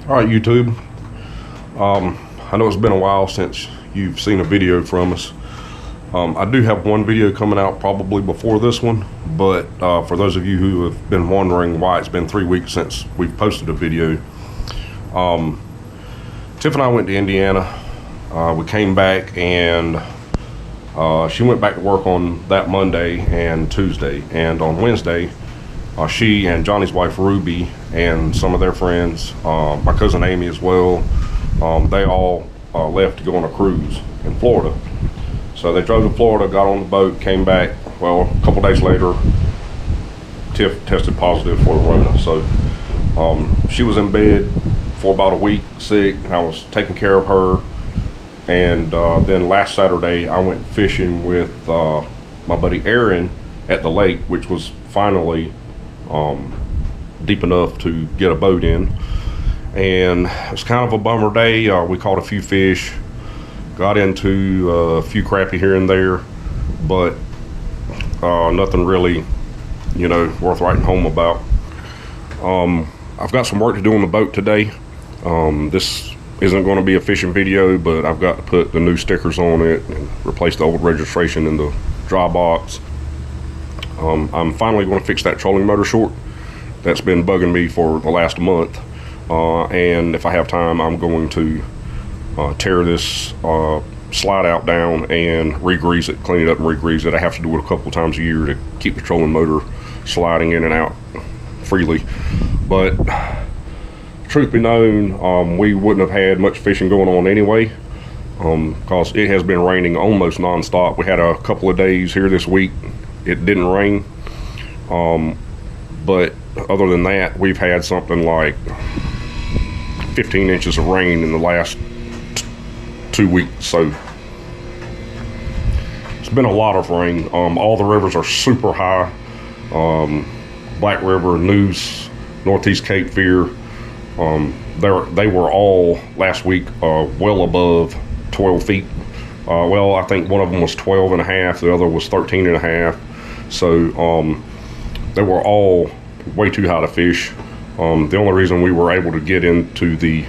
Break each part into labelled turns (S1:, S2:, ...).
S1: All right, YouTube. I know it's been a while since you've seen a video from us. I do have one video coming out probably before this one, but for those of you who have been wondering why it's been 3 weeks since we've posted a video, Tiff and I went to Indiana. We came back and she went back to work on that Monday and Tuesday, and on Wednesday she and Johnny's wife Ruby and some of their friends, my cousin Amy as well, they all left to go on a cruise in Florida. So they drove to Florida, got on the boat, came back. Well, a couple days later, Tiff tested positive for the Rona. So she was in bed for about a week, sick. I was taking care of her. And then last Saturday, I went fishing with my buddy Aaron at the lake, which was finally deep enough to get a boat in. And it was kind of a bummer day. We caught a few fish, got into a few crappie here and there, but nothing really, worth writing home about. I've got some work to do on the boat today. This isn't going to be a fishing video, but I've got to put the new stickers on it and replace the old registration in the dry box. I'm finally going to fix that trolling motor short. That's been bugging me for the last month. And if I have time, I'm going to tear this slide out down and re-grease it, clean it up and re-grease it. I have to do it a couple times a year to keep the trolling motor sliding in and out freely. But truth be known, we wouldn't have had much fishing going on anyway, because it has been raining almost non-stop. We had a couple of days here this week it didn't rain, but other than that, we've had something like 15 inches of rain in the last 2 weeks. So it's been a lot of rain. All the rivers are super high. Black River, Neuse, Northeast Cape Fear, they were all last week well above 12 feet. Well, I think one of them was 12 and a half, the other was 13 and a half. So they were all way too high to fish. The only reason we were able to get into the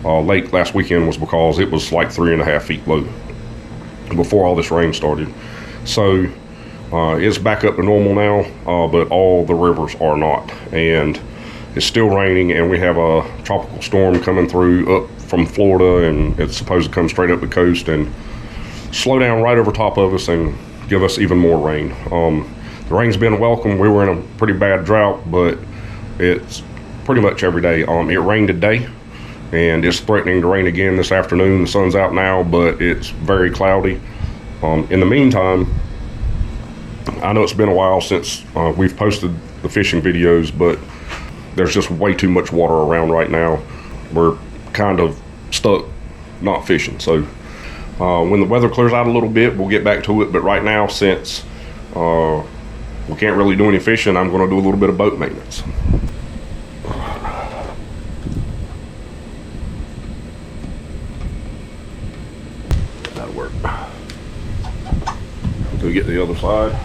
S1: lake last weekend was because it was like 3.5 feet low before all this rain started. So it's back up to normal now, but all the rivers are not. And it's still raining, and we have a tropical storm coming through up from Florida, and it's supposed to come straight up the coast and slow down right over top of us and give us even more rain. The rain's been welcome. We were in a pretty bad drought, but it's pretty much every day. It rained today, and it's threatening to rain again this afternoon. The sun's out now, but it's very cloudy. In the meantime, I know it's been a while since we've posted the fishing videos, but there's just way too much water around right now. We're kind of stuck not fishing. So when the weather clears out a little bit, we'll get back to it. But right now, since we can't really do any fishing, I'm going to do a little bit of boat maintenance. That'll work. Until we get to the other side.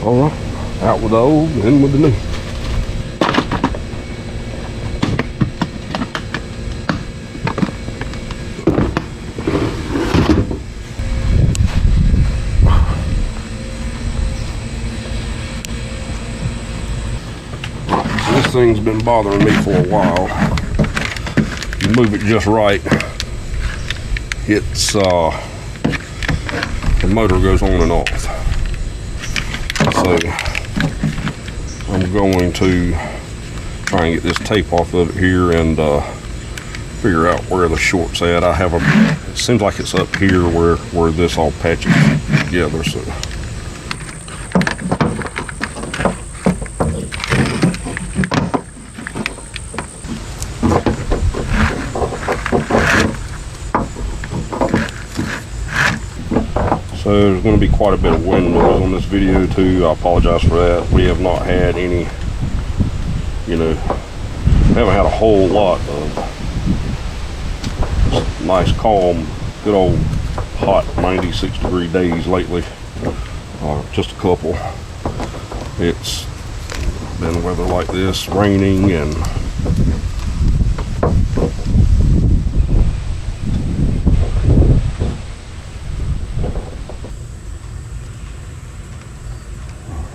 S1: All right, out with the old, in with the new. This thing's been bothering me for a while. You move it just right, it's the motor goes on and off. So I'm going to try and get this tape off of it here and figure out where the short's at. I have it seems like it's up here where this all patches together. So So there's going to be quite a bit of wind noise on this video too. I apologize for that. We have not had any, we haven't had a whole lot of nice, calm, good old hot 96-degree days lately. Just a couple. It's been weather like this, raining and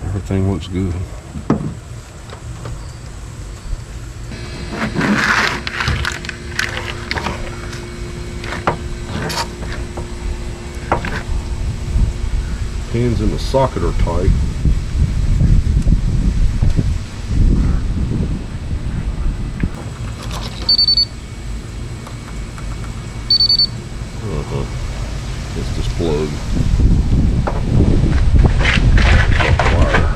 S1: everything looks good. Pins in the socket are tight. It's this plug. Wire.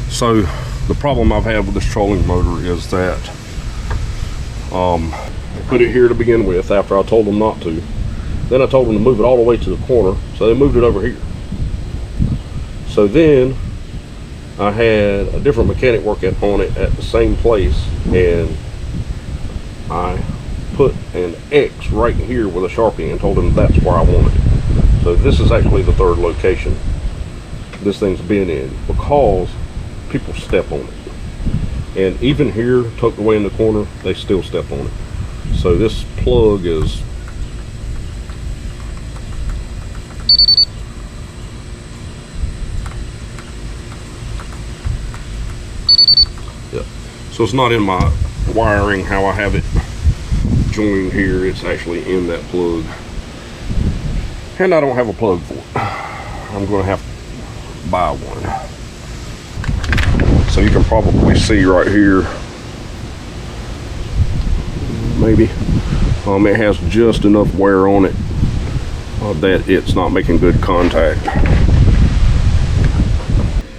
S1: So the problem I've had with this trolling motor is that I put it here to begin with after I told them not to. Then I told them to move it all the way to the corner, so they moved it over here. So then I had a different mechanic working on it at the same place, and I put an X right here with a Sharpie and told him that's where I wanted it. So this is actually the third location this thing's been in, because people step on it. And even here, tucked away in the corner, they still step on it. So this plug is so it's not in my wiring how I have it joined here. It's actually in that plug, and I don't have a plug for it. I'm going to have to buy one. So you can probably see right here, maybe, it has just enough wear on it that it's not making good contact.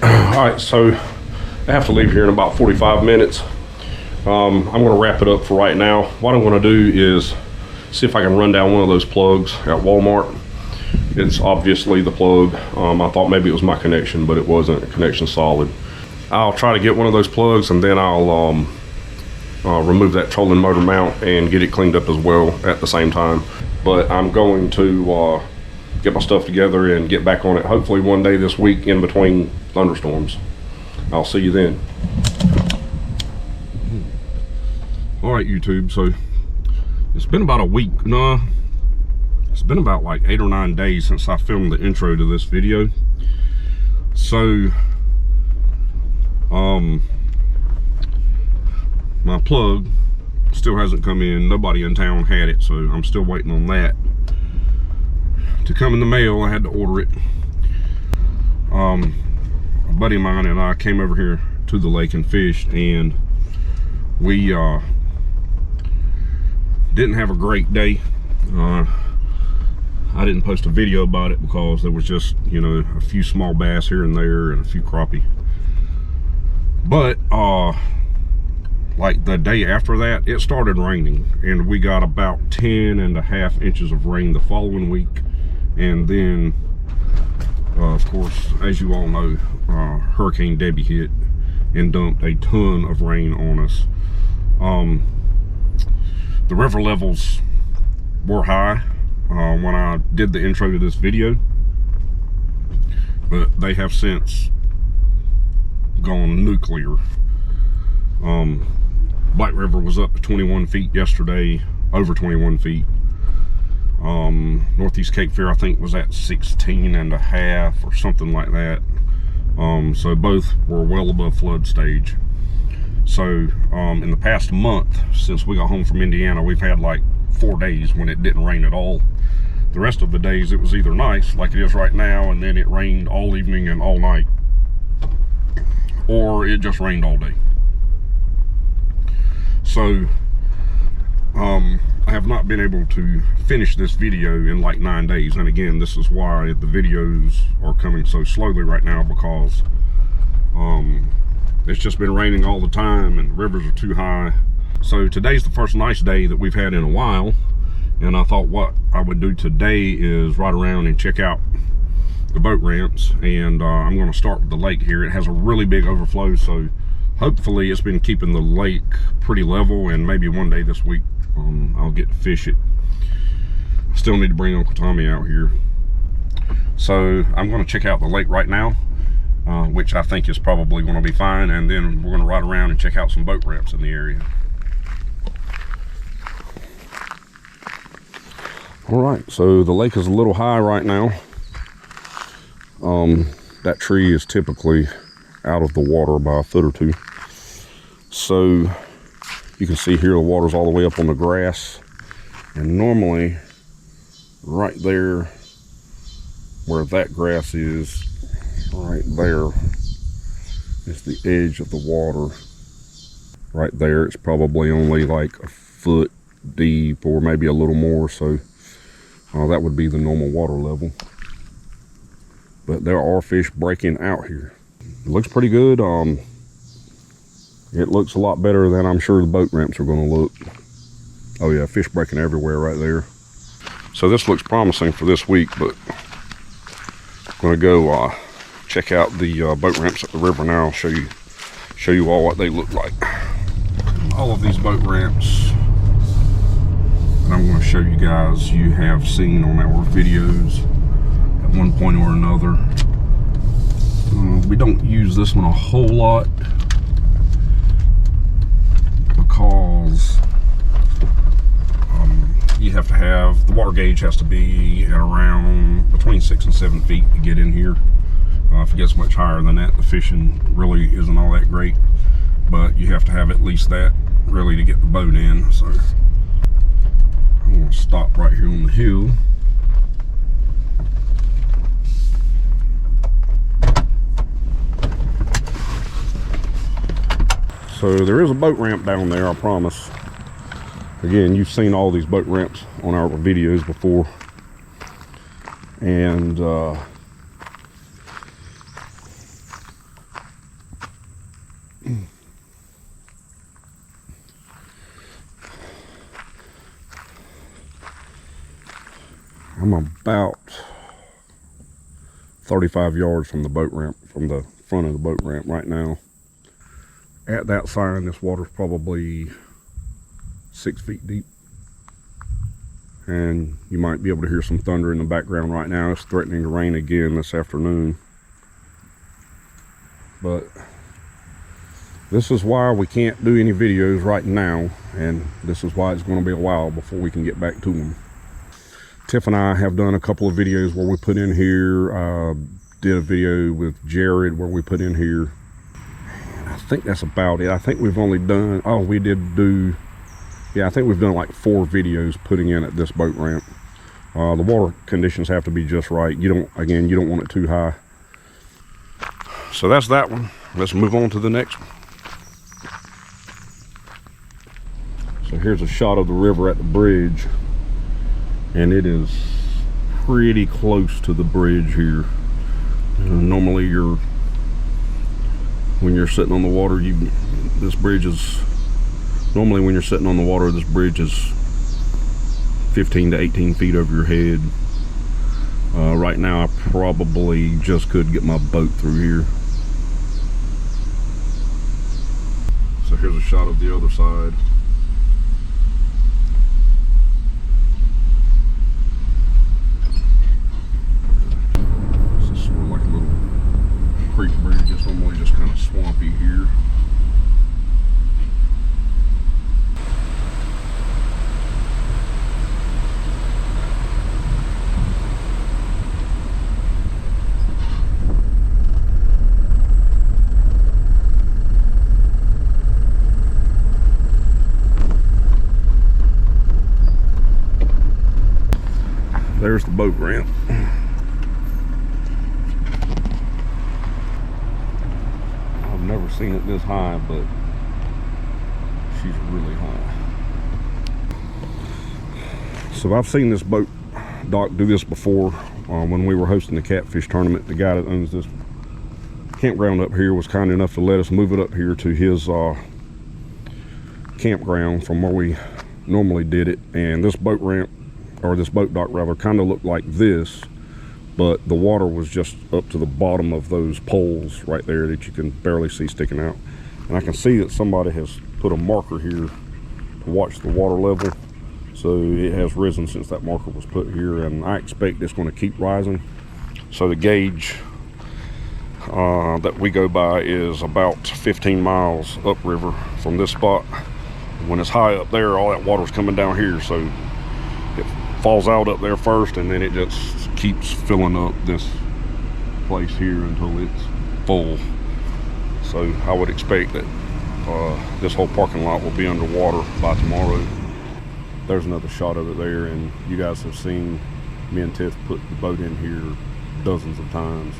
S1: All right, so I have to leave here in about 45 minutes. I'm going to wrap it up for right now. What I'm going to do is see if I can run down one of those plugs at Walmart. It's obviously the plug. I thought maybe it was my connection, but it wasn't. The connection's solid. I'll try to get one of those plugs, and then I'll remove that trolling motor mount and get it cleaned up as well at the same time. But I'm going to get my stuff together and get back on it hopefully one day this week in between thunderstorms. I'll see you then. All right, YouTube, so it's been about a week. No, it's been about like 8 or 9 days since I filmed the intro to this video. So my plug still hasn't come in. Nobody in town had it, so I'm still waiting on that to come in the mail. I had to order it. A buddy of mine and I came over here to the lake and fished, and we didn't have a great day. I didn't post a video about it because there was just, a few small bass here and there and a few crappie. But like the day after that, it started raining, and we got about 10.5 inches of rain the following week. And then of course, as you all know, Hurricane Debbie hit and dumped a ton of rain on us. The river levels were high when I did the intro to this video, but they have since gone nuclear. Black River was up to 21 feet yesterday, over 21 feet. Northeast Cape Fear, I think, was at 16.5 or something like that. So both were well above flood stage. So in the past month, since we got home from Indiana, we've had like 4 days when it didn't rain at all. The rest of the days it was either nice, like it is right now, and then it rained all evening and all night, or it just rained all day. So I have not been able to finish this video in like 9 days. And again, this is why the videos are coming so slowly right now, because it's just been raining all the time and the rivers are too high. So today's the first nice day that we've had in a while, and I thought what I would do today is ride around and check out the boat ramps. And I'm going to start with the lake here. It has a really big overflow, so hopefully it's been keeping the lake pretty level, and maybe one day this week I'll get to fish it. Still need to bring Uncle Tommy out here. So I'm going to check out the lake right now, which I think is probably going to be fine, and then we're going to ride around and check out some boat ramps in the area. All right, so the lake is a little high right now. That tree is typically out of the water by a foot or two. So you can see here the water's all the way up on the grass, and normally right there where that grass is, right there is the edge of the water. Right there, it's probably only like a foot deep or maybe a little more, so that would be the normal water level. But there are fish breaking out here. It looks pretty good. It looks a lot better than I'm sure the boat ramps are going to look. Oh yeah, fish breaking everywhere right there. So this looks promising for this week, but I'm going to go check out the boat ramps at the river now. I'll show you all what they look like. All of these boat ramps that I'm going to show you guys, you have seen on our videos at one point or another. We don't use this one a whole lot because you have to have, the water gauge has to be at around between 6 and 7 feet to get in here. If it gets much higher than that, the fishing really isn't all that great, but you have to have at least that really to get the boat in. So I'm going to stop right here on the hill. So there is a boat ramp down there, I promise. Again, you've seen all these boat ramps on our videos before. And I'm about 35 yards from the boat ramp, from the front of the boat ramp right now. At that sign, this water's probably 6 feet deep. And you might be able to hear some thunder in the background right now. It's threatening to rain again this afternoon. But this is why we can't do any videos right now, and this is why it's going to be a while before we can get back to them. Tiff and I have done a couple of videos where we put in here. Did a video with Jared where we put in here. I think that's about it. I think we've only done, I think we've done like 4 videos putting in at this boat ramp. The water conditions have to be just right. You don't want it too high. So that's that one. Let's move on to the next one. So here's a shot of the river at the bridge, and it is pretty close to the bridge here. Normally when you're sitting on the water, this bridge is 15 to 18 feet over your head. Right now I probably just could get my boat through here. So here's a shot of the other side. This is sort of like a little creek bridge. It's normally just kind of swampy here. There's the boat ramp. I've never seen it this high, but she's really high.
S2: So I've seen this boat dock do this before when we were hosting the catfish tournament. The guy that owns this campground up here was kind enough to let us move it up here to his campground from where we normally did it. And this boat ramp, or this boat dock rather, kind of looked like this, but the water was just up to the bottom of those poles right there that you can barely see sticking out. And I can see that somebody has put a marker here to watch the water level. So it has risen since that marker was put here, and I expect it's going to keep rising. So the gauge that we go by is about 15 miles upriver from this spot. When it's high up there, all that water's coming down here, so it falls out up there first, and then it just keeps filling up this place here until it's full. So I would expect that this whole parking lot will be underwater by tomorrow. There's another shot of it there, and you guys have seen me and Tiff put the boat in here dozens of times.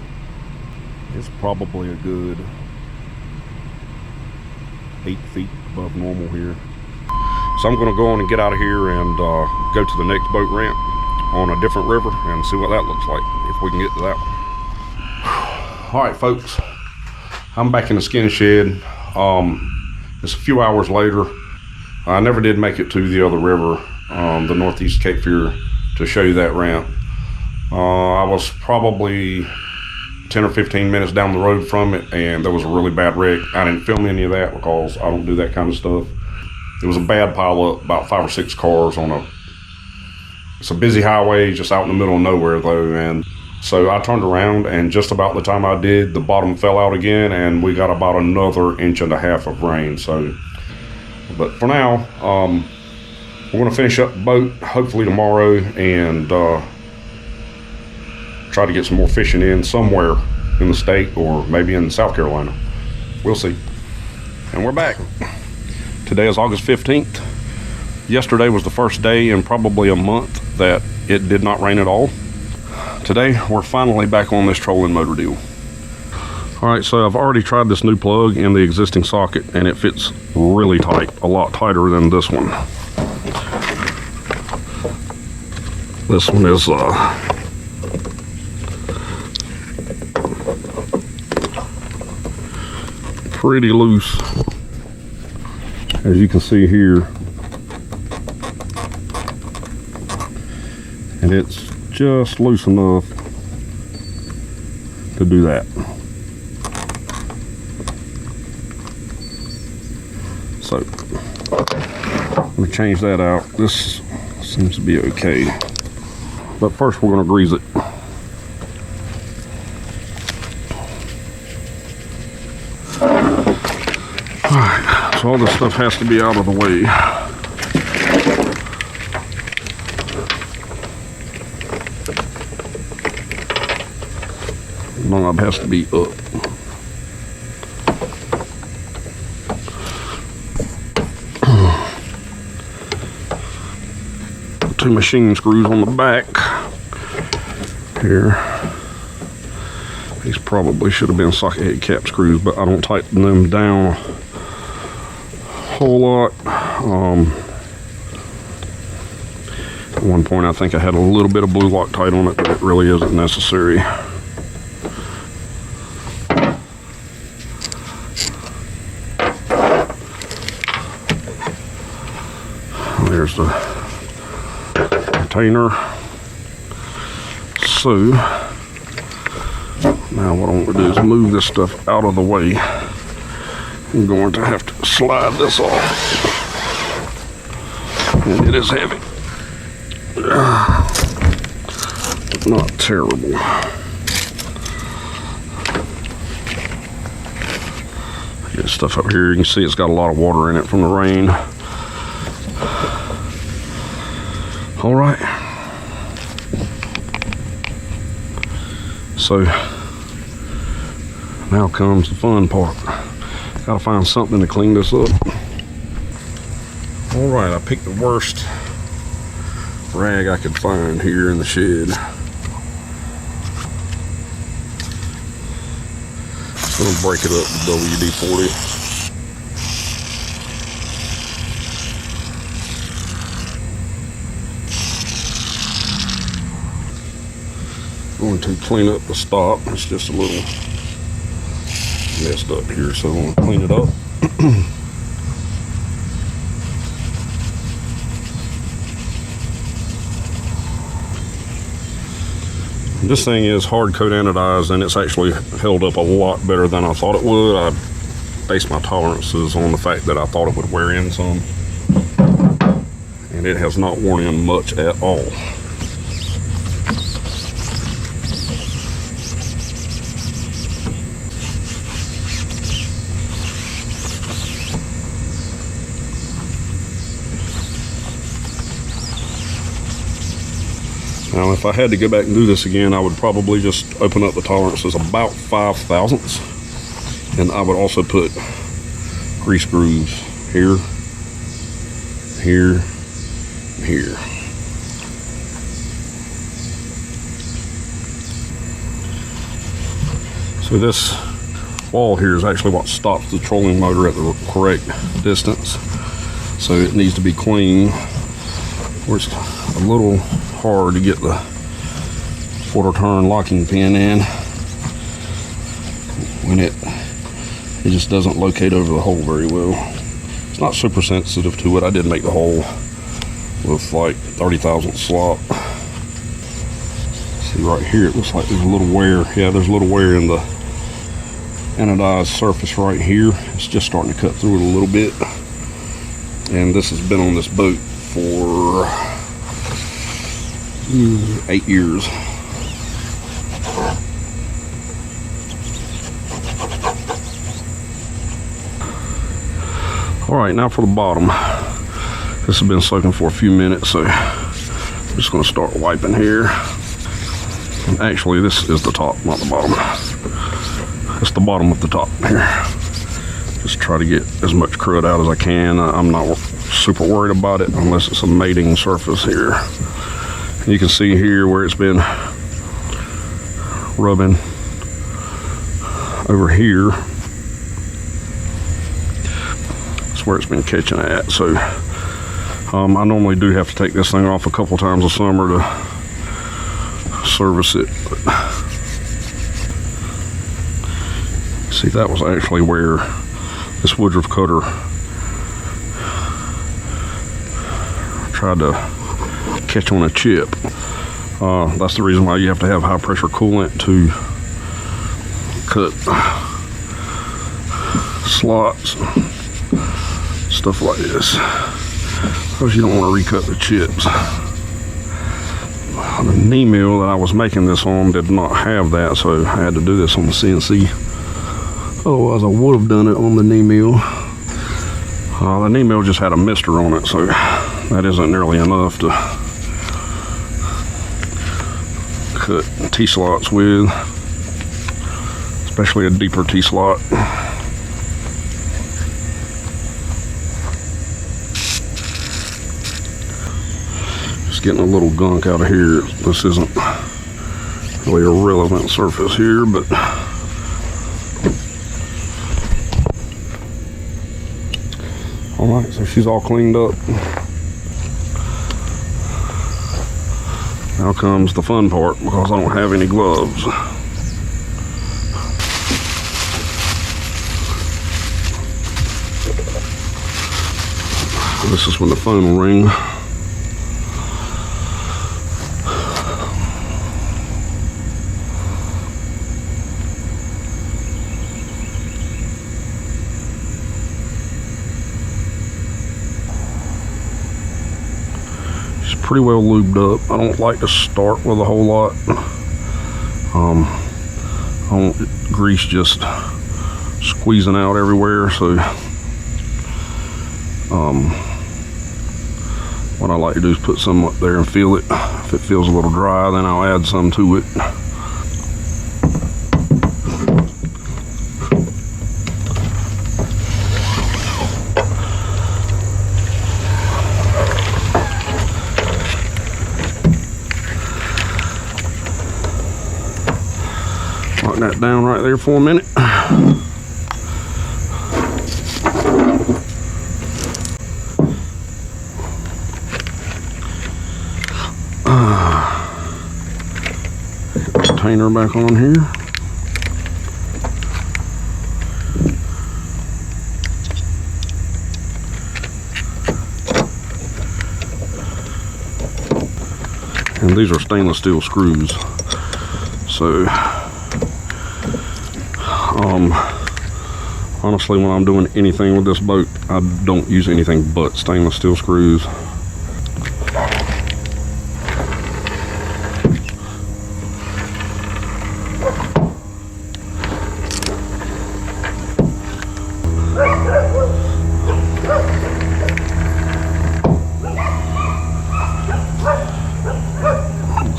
S2: It's probably a good 8 feet above normal here. So I'm going to go on and get out of here and go to the next boat ramp on a different river and see what that looks like, if we can get to that one. All right, folks, I'm back in the skin shed. It's a few hours later. I never did make it to the other river, the Northeast Cape Fear, to show you that ramp. I was probably 10 or 15 minutes down the road from it, and there was a really bad wreck. I didn't film any of that because I don't do that kind of stuff. It was a bad pile up, about 5 or 6 cars on it's a busy highway just out in the middle of nowhere though. And so I turned around, and just about the time I did, the bottom fell out again, and we got about another 1.5 inches of rain. So, but for now, we're gonna finish up the boat hopefully tomorrow and try to get some more fishing in somewhere in the state, or maybe in South Carolina. We'll see. And we're back. Today is August 15th. Yesterday was the first day in probably a month that it did not rain at all. Today, we're finally back on this trolling motor deal. All right, so I've already tried this new plug in the existing socket, and it fits really tight, a lot tighter than this one. This one is pretty loose, as you can see here, and it's just loose enough to do that. So I'm going to change that out. This seems to be okay, but first we're going to grease it. Alright, so all this stuff has to be out of the way. The knob has to be up. Two machine screws on the back here. These probably should have been socket head cap screws, but I don't tighten them down a whole lot. At one point I think I had a little bit of blue Loctite on it, but it really isn't necessary. There's the retainer. So now what I'm going to do is move this stuff out of the way. I'm going to have to slide this off. And it is heavy. Not terrible. Get stuff up here. You can see it's got a lot of water in it from the rain. All right. So now comes the fun part. Gotta find something to clean this up. All right, I picked the worst rag I could find here in the shed. So I'm gonna break it up with WD-40. Going to clean up the stop. It's just a little messed up here, so I'm going to clean it up. This thing is hard coat anodized, and it's actually held up a lot better than I thought it would. I based my tolerances on the fact that I thought it would wear in some, and it has not worn in much at all. Now, if I had to go back and do this again, I would probably just open up the tolerances about 5 thousandths. And I would also put grease grooves here, here, and here. So this wall here is actually what stops the trolling motor at the correct distance. So it needs to be clean. Where it's a little hard to get the quarter turn locking pin in when it just doesn't locate over the hole very well. It's not super sensitive to it. I did make the hole with like 30 thousandths slop. See right here, it looks like there's a little wear. Yeah, there's a little wear in the anodized surface right here. It's just starting to cut through it a little bit. And this has been on this boat for 8 years. All right, now for the bottom. This has been soaking for a few minutes, so I'm just going to start wiping here. And actually, this is the top, not the bottom. It's the bottom of the top here. Just try to get as much crud out as I can. I'm not super worried about it unless it's a mating surface here. You can see here where it's been rubbing over here. That's where it's been catching at. So I normally do have to take this thing off a couple times a summer to service it. But see, that was actually where this Woodruff cutter tried to catch on a chip. That's the reason why you have to have high pressure coolant to cut slots, stuff like this, because you don't want to recut the chips. The knee mill that I was making this on did not have that, so I had to do this on the CNC. Otherwise I would have done it on the knee mill. The knee mill just had a mister on it, so that isn't nearly enough to cut T-slots with, especially a deeper T-slot. Just getting a little gunk out of here. This isn't really a relevant surface here, but all right, so she's all cleaned up. Now comes the fun part, because I don't have any gloves. This is when the phone will ring. Pretty well lubed up. I don't like to start with a whole lot. I don't grease just squeezing out everywhere, so what I like to do is put some up there and feel it. If it feels a little dry, then I'll add some to it. That down right there for a minute. container back on here. And these are stainless steel screws. So, honestly, when I'm doing anything with this boat, I don't use anything but stainless steel screws.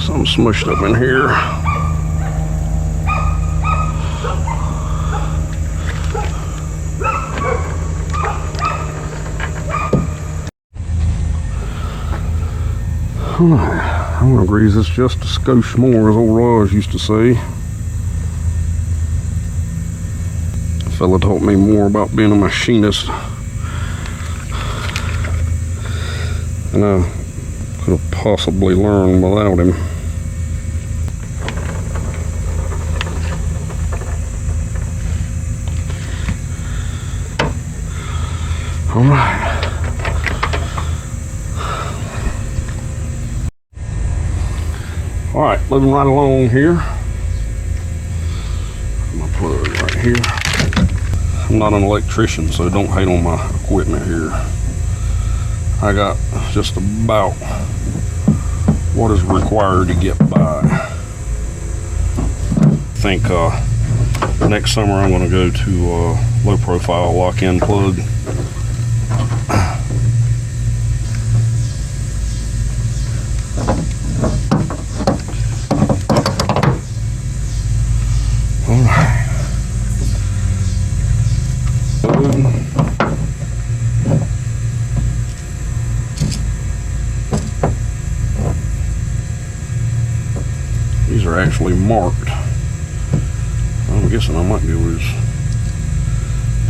S2: Something smushed up in here. Alright, I'm gonna grease this just a skosh more, as old Raj used to say. The fella taught me more about being a machinist than I could have possibly learned without him. All right. All right, moving right along here. My plug right here. I'm not an electrician, so don't hate on my equipment here. I got just about what is required to get by. I think next summer I'm going to go to low profile lock-in plug. All right. These are actually marked. I'm guessing I might be able to just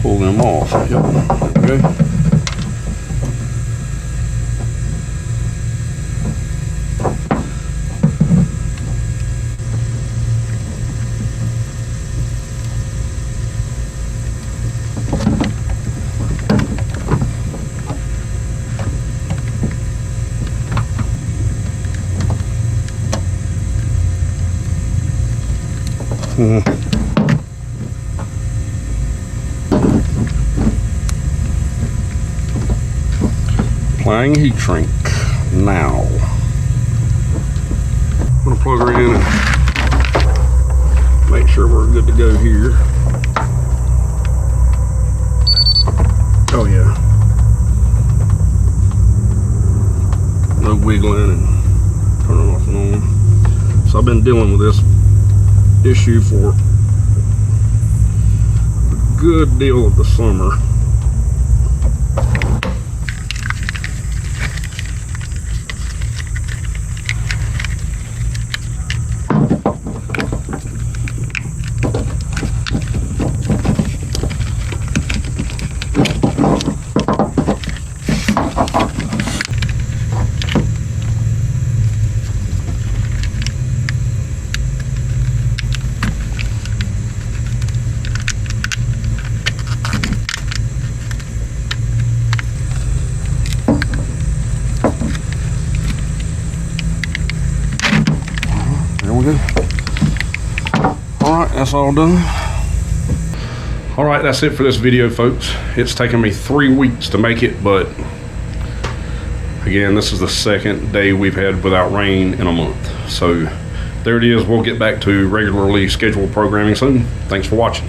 S2: pull them off. Yep, there we go. Applying heat shrink now. I'm gonna plug her in and make sure we're good to go here. Oh yeah. No wiggling and turning off and on. So I've been dealing with this issue for a good deal of the summer. Alright, that's all done. Alright, that's it for this video, folks. It's taken me 3 weeks to make it, but again, this is the second day we've had without rain in a month. So there it is. We'll get back to regularly scheduled programming soon. Thanks for watching.